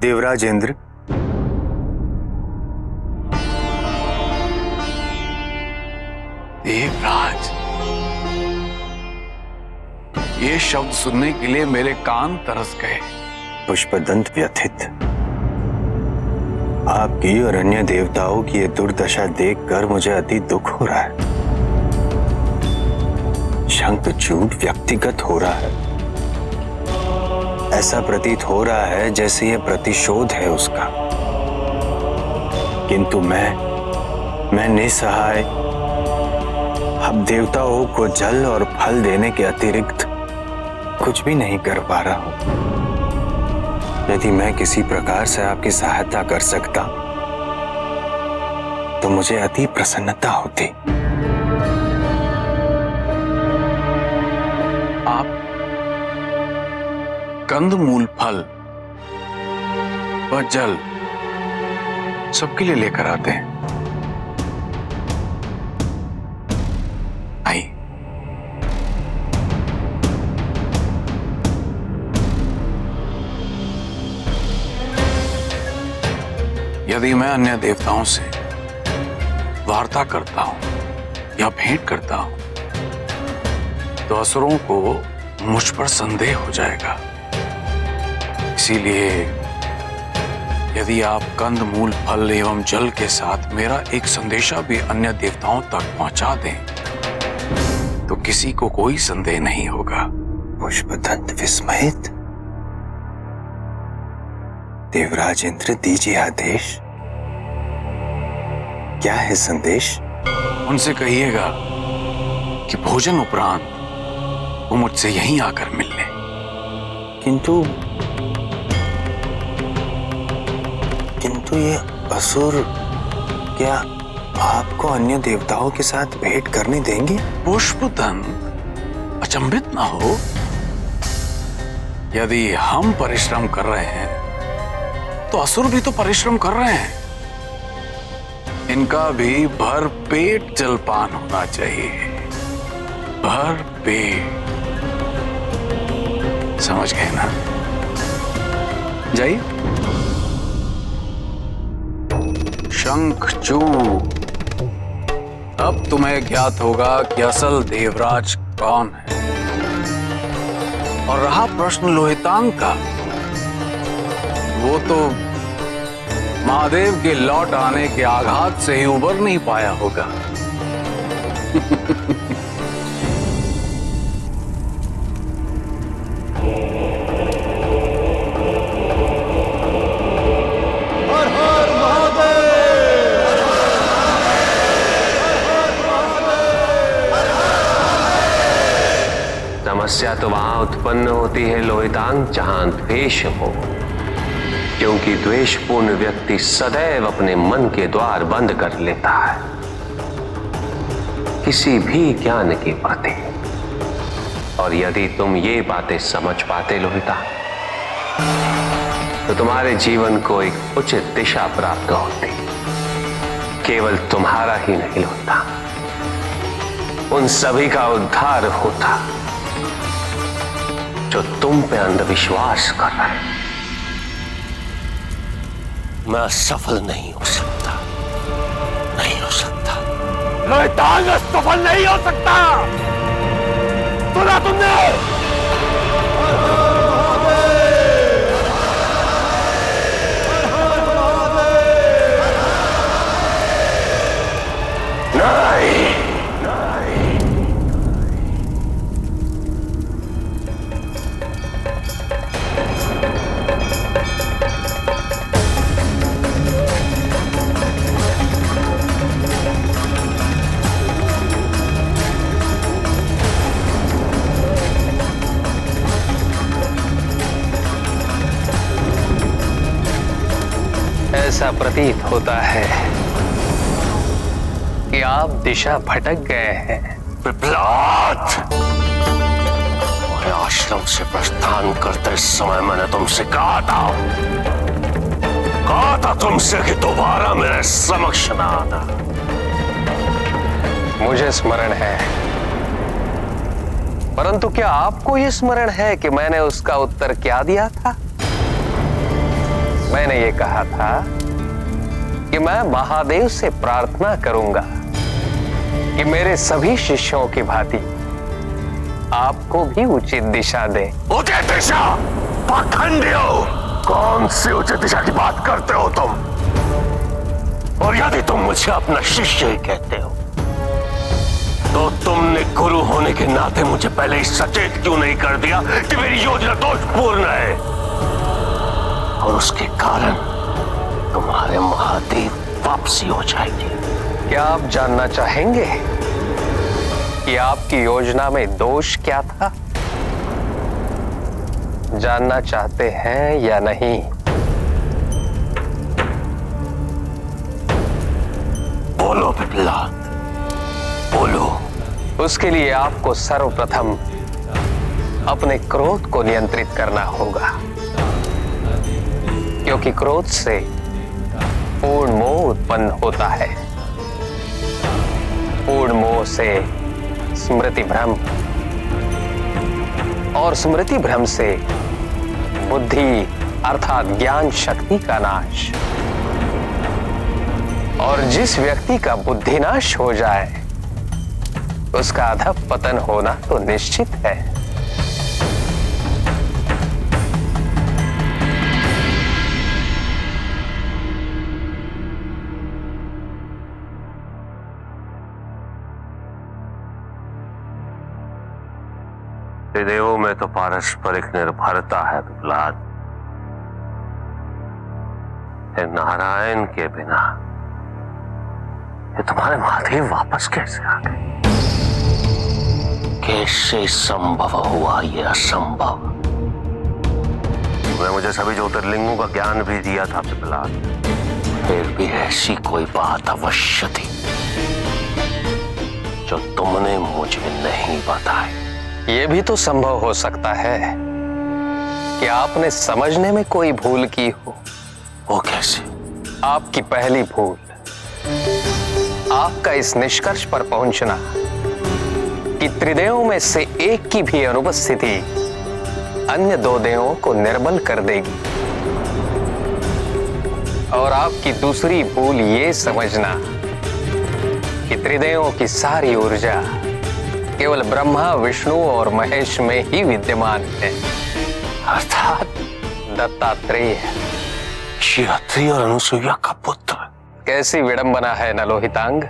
देवराज इंद्र, देवराज, ये शब्द सुनने के लिए मेरे कान तरस गए। पुष्पदंत व्यथित, आपकी और अन्य देवताओं की ये दुर्दशा देखकर मुझे अति दुख हो रहा है। शंखचूड व्यक्तिगत हो रहा है। ऐसा प्रतीत हो रहा है जैसे यह प्रतिशोध है उसका। किंतु मैं निसहाय, अब देवताओं को जल और फल देने के अतिरिक्त कुछ भी नहीं कर पा रहा हूं। यदि मैं किसी प्रकार से आपकी सहायता कर सकता तो मुझे अति प्रसन्नता होती। आप कंदमूल, फल व जल सबके लिए लेकर आते हैं। आई, यदि मैं अन्य देवताओं से वार्ता करता हूं या भेंट करता हूं तो असुरों को मुझ पर संदेह हो जाएगा। इसीलिए यदि आप कंद, मूल, फल एवं जल के साथ मेरा एक संदेशा भी अन्य देवताओं तक पहुंचा दें तो किसी को कोई संदेह नहीं होगा। पुष्पदंत विस्मयित, देवराज इंद्र दीजिए आदेश। क्या है संदेश? उनसे कहिएगा कि भोजन उपरांत वो मुझसे यहीं आकर मिल ले। किंतु ये असुर क्या आपको अन्य देवताओं के साथ भेंट करने देंगे? पुष्पदंत, अचंभित ना हो। यदि हम परिश्रम कर रहे हैं तो असुर भी तो परिश्रम कर रहे हैं। इनका भी भर पेट जलपान होना चाहिए, भर पेट। समझ गए ना? जाइए। शंखचूड, अब तुम्हें ज्ञात होगा कि असल देवराज कौन है। और रहा प्रश्न लोहितांग का, वो तो महादेव के लौट आने के आघात से ही उबर नहीं पाया होगा। समस्या तो वहां उत्पन्न होती है लोहितांग जहां द्वेष हो, क्योंकि द्वेषपूर्ण व्यक्ति सदैव अपने मन के द्वार बंद कर लेता है किसी भी ज्ञान के प्रति। और यदि तुम ये बातें समझ पाते लोहितांग तो तुम्हारे जीवन को एक उचित दिशा प्राप्त होती। केवल तुम्हारा ही नहीं लोहितांग, उन सभी का उद्धार होता जो तुम पे अंधविश्वास कर रहे हैं। मैं सफल नहीं हो सकता, नहीं हो सकता। लोहितांग सफल नहीं हो सकता। सुना तुमने? नहीं, ऐसा प्रतीत होता है कि आप दिशा भटक गए हैं। पिपलाद, आश्रम से प्रस्थान करते समय मैंने तुमसे कहा था तुमसे कि दोबारा मेरे समक्ष न आना। मुझे स्मरण है, परंतु क्या आपको यह स्मरण है कि मैंने उसका उत्तर क्या दिया था? मैंने ये कहा था कि मैं महादेव से प्रार्थना करूंगा कि मेरे सभी शिष्यों की भांति आपको भी उचित दिशा दे। उचित दिशा? पाखंडियों, कौन सी उचित दिशा की बात करते हो तुम? और यदि तुम मुझे अपना शिष्य ही कहते हो तो तुमने गुरु होने के नाते मुझे पहले ही सचेत क्यों नहीं कर दिया कि मेरी योजना दोषपूर्ण है और उसके कारण तुम्हारे महादेव वापसी हो जाएगी। क्या आप जानना चाहेंगे कि आपकी योजना में दोष क्या था? जानना चाहते हैं या नहीं? बोलो पिपलाद, बोलो। उसके लिए आपको सर्वप्रथम अपने क्रोध को नियंत्रित करना होगा, क्योंकि क्रोध से पूर्ण मोह उत्पन्न होता है। पूर्ण मोह से स्मृति भ्रम और स्मृति भ्रम से बुद्धि अर्थात ज्ञान शक्ति का नाश। और जिस व्यक्ति का बुद्धि नाश हो जाए उसका अधःपतन होना तो निश्चित है। देवों में तो पारस्परिक निर्भरता है पिपलाद। नारायण के बिना ये तुम्हारे महादेव वापस कैसे आ गए? कैसे संभव हुआ ये असंभव? तुमने मुझे सभी ज्योतिर्लिंगों का ज्ञान भी दिया था पिपलाद, फिर भी ऐसी कोई बात अवश्य थी जो तुमने मुझे नहीं बताई। यह भी तो संभव हो सकता है कि आपने समझने में कोई भूल की हो। वो कैसे? आपकी पहली भूल आपका इस निष्कर्ष पर पहुंचना कि त्रिदेवों में से एक की भी अनुपस्थिति अन्य दो देवों को निर्बल कर देगी। और आपकी दूसरी भूल ये समझना कि त्रिदेवों की सारी ऊर्जा केवल ब्रह्मा, विष्णु और महेश में ही विद्यमान है, अर्थात दत्तात्रेय। अत्रि और अनुसुईया का पुत्र। कैसी विडंबना है न लोहितांग।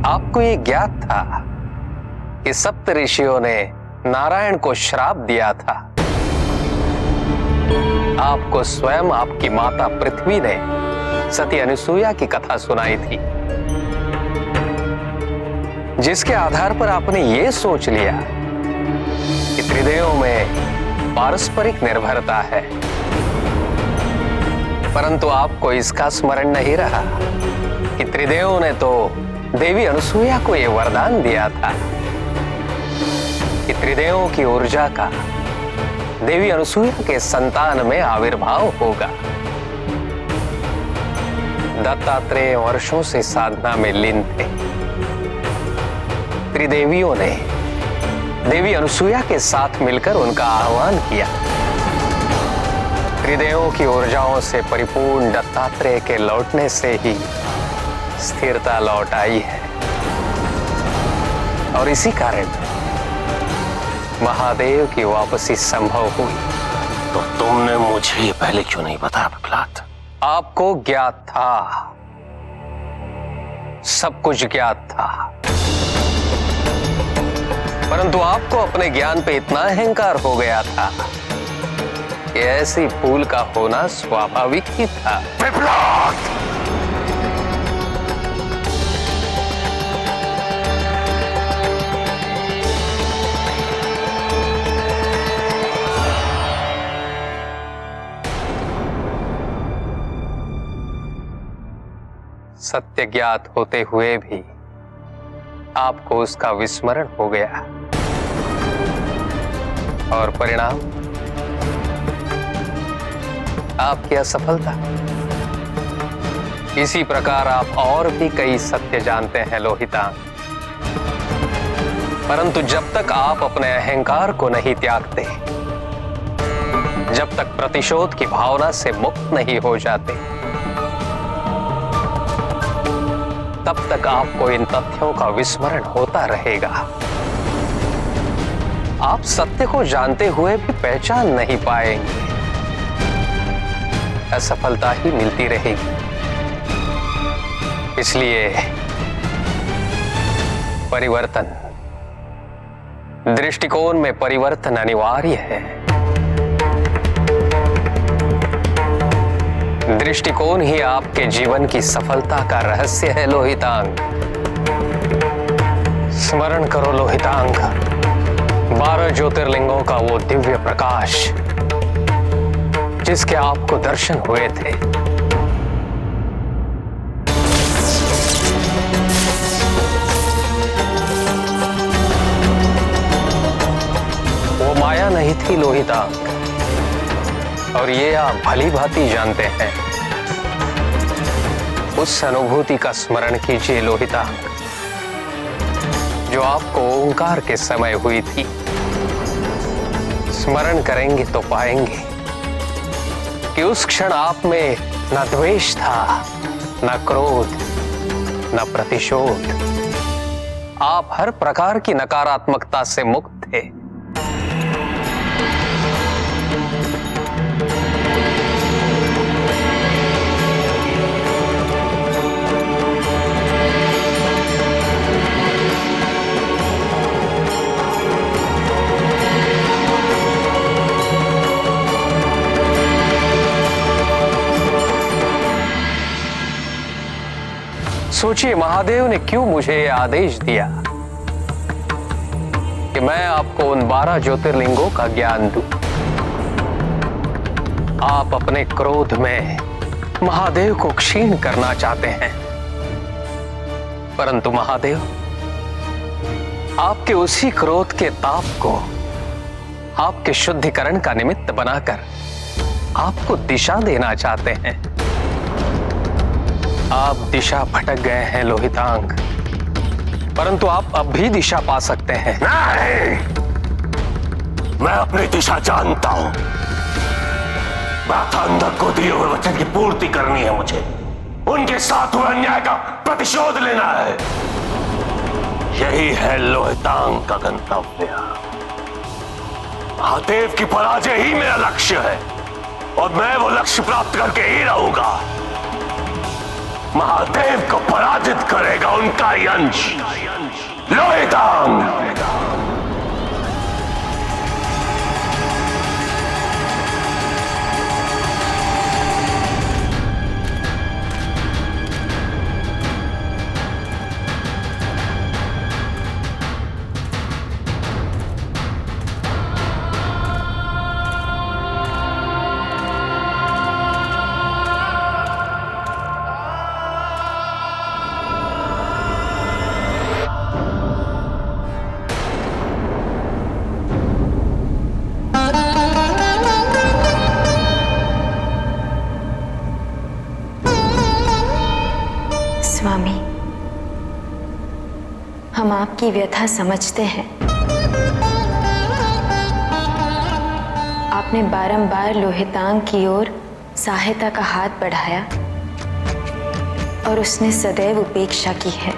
आपको ये ज्ञात था कि सप्त ऋषियों ने नारायण को श्राप दिया था। आपको स्वयं आपकी माता पृथ्वी ने सती अनुसुईया की कथा सुनाई थी, जिसके आधार पर आपने ये सोच लिया कि त्रिदेवों में पारस्परिक निर्भरता है। परंतु आपको इसका स्मरण नहीं रहा कि त्रिदेवों ने तो देवी अनुसुईया को यह वरदान दिया था कि त्रिदेवों की ऊर्जा का देवी अनुसुईया के संतान में आविर्भाव होगा। दत्तात्रेय वर्षों से साधना में लीन थे। त्रिदेवियों ने देवी अनुसुईया के साथ मिलकर उनका आह्वान किया। त्रिदेवों की ऊर्जाओं से परिपूर्ण दत्तात्रेय के लौटने से ही स्थिरता लौट आई है और इसी कारण महादेव की वापसी संभव हुई। तो तुमने मुझे ये पहले क्यों नहीं बताया पिपलाद? आपको ज्ञात था, सब कुछ ज्ञात था, परंतु आपको अपने ज्ञान पे इतना अहंकार हो गया था कि ऐसी भूल का होना स्वाभाविक ही था। पिपलाद! सत्य ज्ञात होते हुए भी आपको उसका विस्मरण हो गया और परिणाम आपकी असफलता। इसी प्रकार आप और भी कई सत्य जानते हैं लोहितांग, परंतु जब तक आप अपने अहंकार को नहीं त्यागते जब तक प्रतिशोध की भावना से मुक्त नहीं हो जाते, तब तक आपको इन तथ्यों का विस्मरण होता रहेगा। आप सत्य को जानते हुए भी पहचान नहीं पाएंगे, असफलता ही मिलती रहेगी। इसलिए परिवर्तन, दृष्टिकोण में परिवर्तन अनिवार्य है। दृष्टिकोण ही आपके जीवन की सफलता का रहस्य है लोहितांग। स्मरण करो लोहितांग, 12 ज्योतिर्लिंगों का वो दिव्य प्रकाश जिसके आपको दर्शन हुए थे। वो माया नहीं थी लोहितांग, और ये आप भली भांति जानते हैं। उस अनुभूति का स्मरण कीजिए लोहितांग, जो आपको ओंकार के समय हुई थी। स्मरण करेंगे तो पाएंगे कि उस क्षण आप में न द्वेष था, न क्रोध, न प्रतिशोध। आप हर प्रकार की नकारात्मकता से मुक्त थे। सोचिए, महादेव ने क्यों मुझे यह आदेश दिया कि मैं आपको उन 12 ज्योतिर्लिंगों का ज्ञान दूं। आप अपने क्रोध में महादेव को क्षीण करना चाहते हैं, परंतु महादेव आपके उसी क्रोध के ताप को आपके शुद्धिकरण का निमित्त बनाकर आपको दिशा देना चाहते हैं। आप दिशा भटक गए हैं लोहितांग, परंतु आप अब भी दिशा पा सकते हैं। नहीं, मैं अपनी दिशा जानता हूं। अंदर को दिए हुए वचन की पूर्ति करनी है मुझे। उनके साथ हुए अन्याय का प्रतिशोध लेना है। यही है लोहितांग का गंतव्य। महादेव की पराजय ही मेरा लक्ष्य है, और मैं वो लक्ष्य प्राप्त करके ही रहूंगा। महादेव को पराजित करेगा उनका ही अंश, लोहितांग। स्वामी, हम आपकी व्यथा समझते हैं। आपने बारंबार लोहितांग की ओर सहायता का हाथ बढ़ाया और उसने सदैव उपेक्षा की है।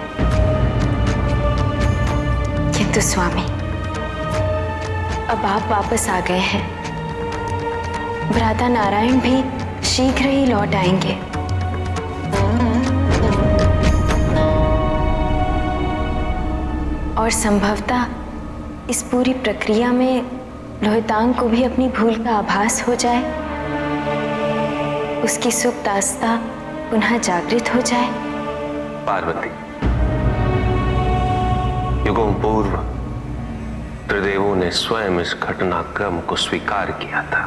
किंतु स्वामी, अब आप वापस आ गए हैं। भ्राता नारायण भी शीघ्र ही लौट आएंगे। और संभवतः इस पूरी प्रक्रिया में लोहितांग को भी अपनी भूल का आभास हो जाए, उसकी सुप्त आस्था पुनः जागृत हो जाए। पार्वती, युगों पूर्व त्रिदेवों ने स्वयं इस घटनाक्रम को स्वीकार किया था,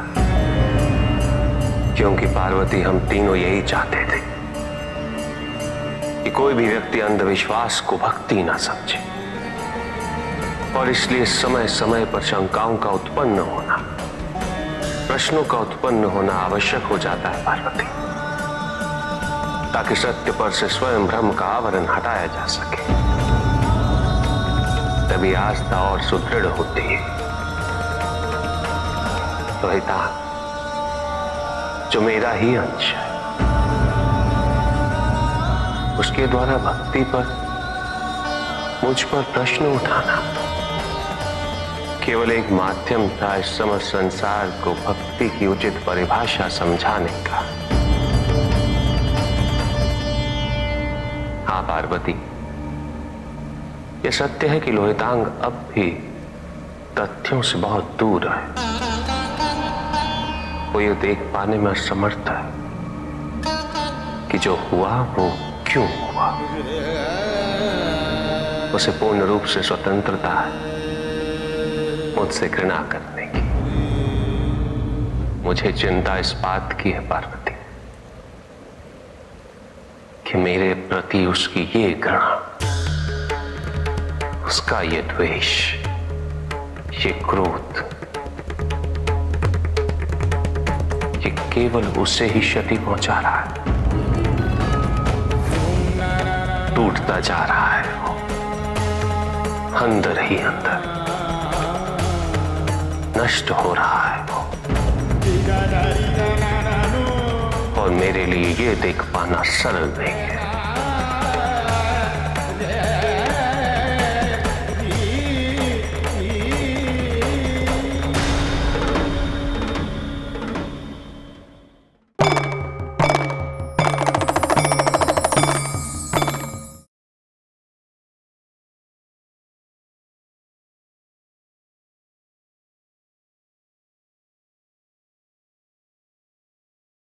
क्योंकि पार्वती हम तीनों यही चाहते थे कि कोई भी व्यक्ति अंधविश्वास को भक्ति ना समझे, और इसलिए समय समय पर शंकाओं का उत्पन्न होना, प्रश्नों का उत्पन्न होना आवश्यक हो जाता है पार्वती, ताकि सत्य पर से स्वयं भ्रम का आवरण हटाया जा सके। तभी आस्था और सुदृढ़ होती है। लोहितांग, जो मेरा ही अंश है, उसके द्वारा भक्ति पर मुझ पर प्रश्न उठाना केवल एक माध्यम था इस समस्त संसार को भक्ति की उचित परिभाषा समझाने का। हाँ पार्वती, यह सत्य है कि लोहितांग अब भी तथ्यों से बहुत दूर है। वो ये देख पाने में असमर्थ है कि जो हुआ वो क्यों हुआ। उसे पूर्ण रूप से स्वतंत्रता है मुझसे घृणा करने की। मुझे चिंता इस बात की है पार्वती कि मेरे प्रति उसकी ये घृणा, उसका ये द्वेष, ये क्रोध, ये केवल उसे ही क्षति पहुंचा रहा है। टूटता जा रहा है वो अंदर ही अंदर, नष्ट हो रहा है वो। और मेरे लिए ये देख पाना सरल नहीं है।